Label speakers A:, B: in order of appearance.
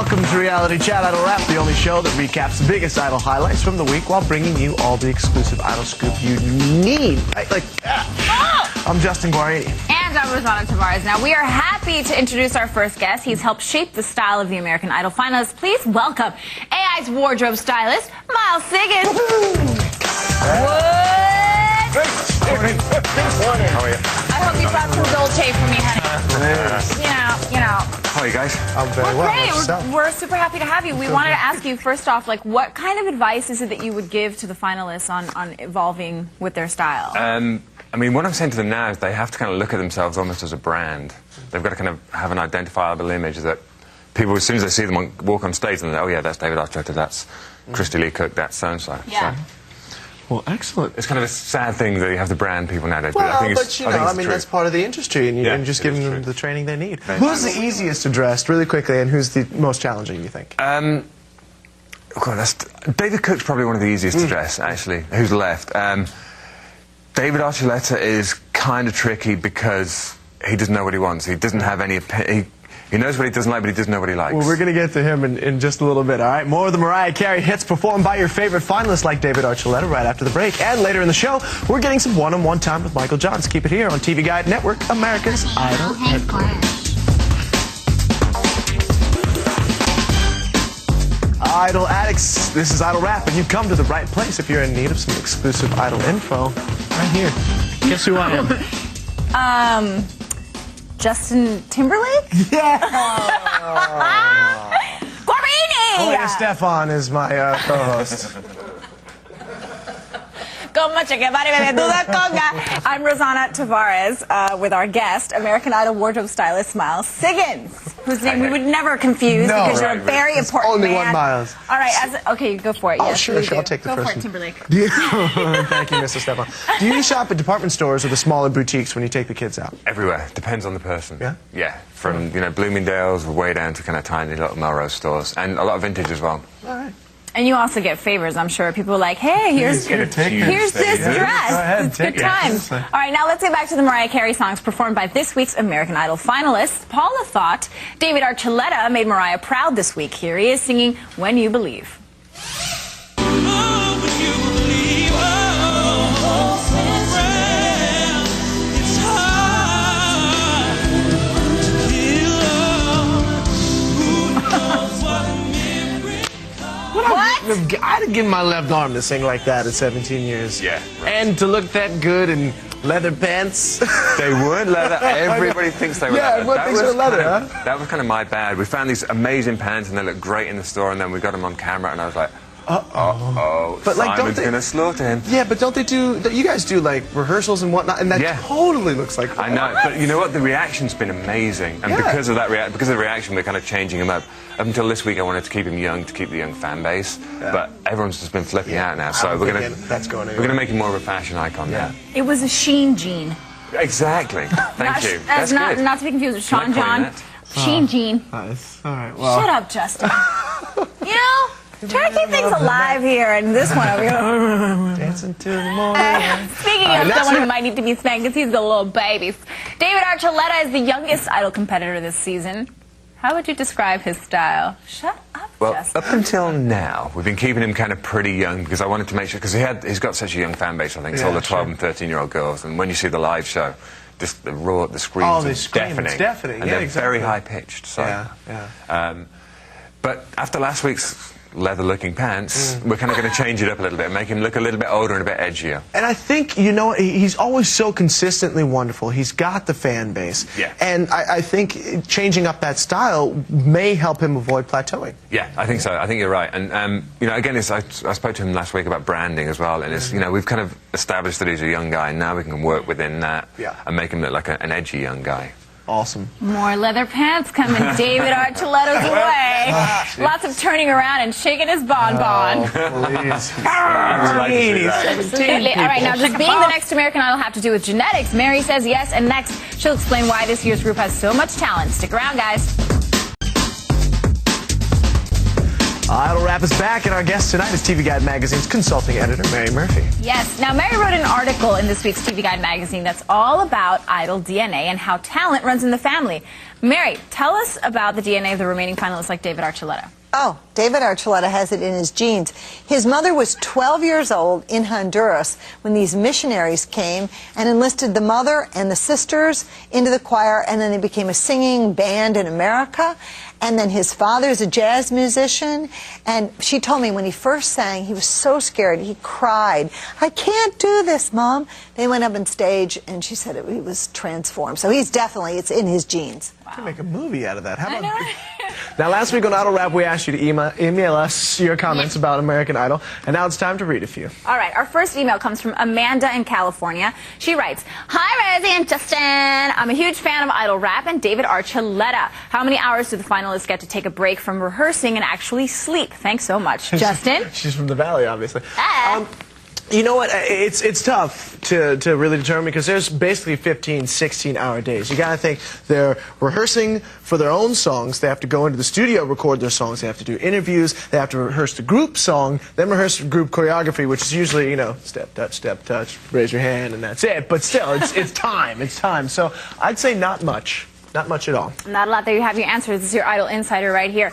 A: Welcome to Reality Chat Idol Wrap, the only show that recaps the biggest Idol highlights from the week while bringing you all the exclusive Idol scoop you need. I'm Justin Guarini.
B: And I'm Rosanna Tavares. Now, we are happy to introduce our first guest. He's helped shape the style of the American Idol finalists. Please welcome AI's wardrobe stylist, Miles Siggins. What?
C: Morning. How are you?
B: I hope you brought some Dolce for me, honey. You know.
C: How are you guys?
A: I'm very well.
B: Great. We're super happy to have you. We wanted to ask you, first off, what kind of advice is it that you would give to the finalists on evolving with their style?
C: I mean, what I'm saying to them now is they have to kind of look at themselves almost as a brand. They've got to kind of have an identifiable image that people, as soon as they see them walk on stage, and they're, oh yeah, that's David Archuleta, that's Christy Lee Cook, that's so-and-so.
B: Yeah.
C: So,
A: well, excellent.
C: it's kind of a sad thing that you have to brand people nowadays.
A: Well,
C: but I think
A: I mean, that's part of the industry, and just giving them the training they need. Who's the easiest to dress, really quickly, and who's the most challenging, you think?
C: David Cook's probably one of the easiest to dress, actually. Who's left? David Archuleta is kind of tricky because he doesn't know what he wants. He doesn't have any he knows what he doesn't like, but he doesn't know what he likes.
A: Well, we're going to get to him in just a little bit, all right? More of the Mariah Carey hits performed by your favorite finalists like David Archuleta right after the break. And later in the show, we're getting some one-on-one time with Michael Johns. Keep it here on TV Guide Network, America's Idol Headquarters. Idol addicts, this is Idol Wrap, and you've come to the right place if you're in need of some exclusive Idol info. Right here. Guess who I am?
B: Justin Timberlake?
A: Yeah!
B: Guarini!
A: Gloria Stefan is my co-host.
B: I'm Rosanna Tavares with our guest, American Idol wardrobe stylist Miles Siggins, whose name we would never confuse because you're a very important
A: only
B: man.
A: one Miles.
B: All right, okay, go for it.
A: Oh,
B: yes,
A: sure, I'll take the
B: go
A: first
B: for it,
A: one.
B: Timberlake.
A: Thank you, Mr. Stefan. Do you shop at department stores or the smaller boutiques when you take the kids out?
C: Everywhere. Depends on the person.
A: Yeah?
C: Yeah. From, Bloomingdale's way down to kind of tiny little Melrose stores. And a lot of vintage as well.
A: All right.
B: And you also get favors, I'm sure. People are like, hey, here's this dress. It's good times. All right, now let's get back to the Mariah Carey songs performed by this week's American Idol finalists. Paula thought David Archuleta made Mariah proud this week. Here he is singing When You Believe.
A: I'd have given my left arm to sing like that at 17 years.
C: Yeah. Right.
A: And to look that good in leather pants.
C: They weren't leather. Everybody thinks they were leather.
A: Yeah, everyone thinks they're leather, huh?
C: That was kind of my bad. We found these amazing pants and they looked great in the store, and then we got them on camera, and I was like, uh-oh. But Simon's gonna slaughter him.
A: Yeah, but don't they do? You guys do like rehearsals and whatnot, and that totally looks like.
C: I know, but you know what? The reaction's been amazing, and because of that, because of the reaction, we're kind of changing him up. Up until this week, I wanted to keep him young, to keep the young fan base, but everyone's just been flipping out now. So we're gonna make him more of a fashion icon now.
B: It was a Sheen jean.
C: Exactly. Thank you.
B: That's
C: good.
B: Not to be confused with Sean John. Sheen jean.
A: Nice. All right. Well.
B: Shut up, Justin. Try to keep things alive here, and this one over here.
A: Dancing till the morning.
B: Speaking of someone who might need to be spanked, because he's got little babies. David Archuleta is the youngest Idol competitor this season. How would you describe his style? Shut up, Justin.
C: Up until now, we've been keeping him kind of pretty young because I wanted to make sure, because he's got such a young fan base, I think. It's all the 12 and 13-year-old girls, and when you see the live show, just the screams are deafening.
A: It's deafening.
C: And they're very high-pitched. So. But after last week's leather-looking pants, we're kind of going to change it up a little bit and make him look a little bit older and a bit edgier.
A: And I think, he's always so consistently wonderful. He's got the fan base.
C: Yeah.
A: And I think changing up that style may help him avoid plateauing.
C: Yeah, I think so. I think you're right. And, again, I spoke to him last week about branding as well, and it's, we've kind of established that he's a young guy, and now we can work within that and make him look like an edgy young guy.
A: Awesome.
B: More leather pants coming David Archuleta's way. Lots of turning around and shaking his bonbon.
A: Please.
B: Absolutely. All right, now does being the next American Idol have to do with genetics? Mary says yes, and next she'll explain why this year's group has so much talent. Stick around, guys.
A: Idol Wrap is back, and our guest tonight is TV Guide Magazine's consulting editor, Mary Murphy.
B: Yes. Now, Mary wrote an article in this week's TV Guide magazine that's all about Idol DNA and how talent runs in the family. Mary, tell us about the DNA of the remaining finalists like David Archuleta.
D: Oh, David Archuleta has it in his genes. His mother was 12 years old in Honduras when these missionaries came and enlisted the mother and the sisters into the choir, and then they became a singing band in America. And then his father's a jazz musician, and she told me when he first sang, he was so scared, he cried. "I can't do this, Mom." They went up on stage, and she said he was transformed. So he's definitely, it's in his genes.
A: Wow. You can make a movie out of that. How about Now, last week on Idol Wrap, we asked you to email us your comments about American Idol, and now it's time to read a few.
B: All right, our first email comes from Amanda in California. She writes, "Hi, Rosie and Justin. I'm a huge fan of Idol Wrap and David Archuleta. How many hours do the finalists get to take a break from rehearsing and actually sleep? Thanks so much." Justin?
A: She's from the Valley, obviously. You know what? It's tough to really determine because there's basically 15, 16-hour days. You got to think they're rehearsing for their own songs. They have to go into the studio, record their songs. They have to do interviews. They have to rehearse the group song, then rehearse the group choreography, which is usually, you know, step, touch, raise your hand, and that's it. But still, it's time. It's time. So I'd say not much. Not much at all.
B: Not a lot. There you have your answer. This is your Idol Insider right here.